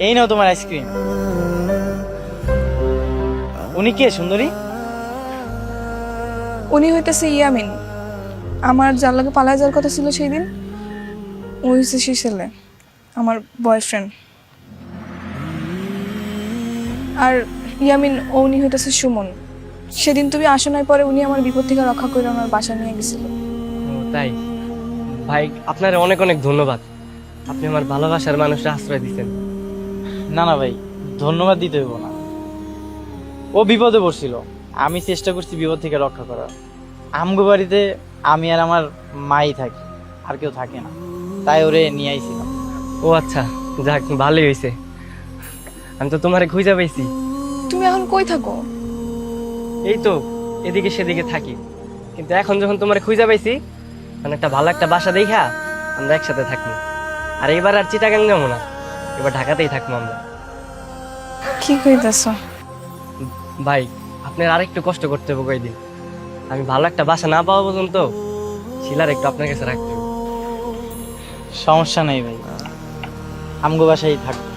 এই নাও তোমার আইসক্রিম। উনি কে সুন্দরী? উনি হইতেছে ইয়ামিন, আমার যার লগে পালায় যাওয়ার কথা ছিল সেই দিন, ওই হচ্ছে সেই ছেলে, আমার বয়ফ্রেন্ড। আর ইয়ামিন উনি হইতেছে সুমন। সেদিন তুমি আসো নাই, পরে উনি আমার বিপদ থেকে রক্ষা করে আমার বাসা নিয়ে গেছিল। ও তাই? ভাই আপনার অনেক অনেক ধন্যবাদ, আপনি আমার ভালোবাসার মানুষরা আশ্রয় দিচ্ছেন। না না ভাই, ধন্যবাদ দিতে হইব না। ও বিপদে পড়ছিল, আমি চেষ্টা করছি বিপদ থেকে রক্ষা করার। আমগো বাড়িতে আমি আর আমার মাই থাকি, আর কেউ থাকে না, তাই ওরে নিয়ে আইছিলাম। ও আচ্ছা, যাক ভালোই হয়েছে। আমি তো তোমারে খুঁজে পাইছি। তুমি এখন কই থাকো? এই তো এদিকে সেদিকে থাকি, কিন্তু এখন যখন তোমারে খুঁজে পাইছি, মানে একটা ভালো একটা বাসা দেখা আমরা একসাথে থাকবো। আর এবার আর চিটাগাং যাবো না, এবার ঢাকাতেই থাকবো আমরা। কি কইতেছ? ভাই আপনার আরেকটু কষ্ট করতে হবে কয়দিন। আমি ভালো একটা বাসা না পাওয়া পর্যন্ত শিলার একটু আপনার কাছে রাখতে হবে। সমস্যা নেই ভাই, আমগো বাসায় থাকবো।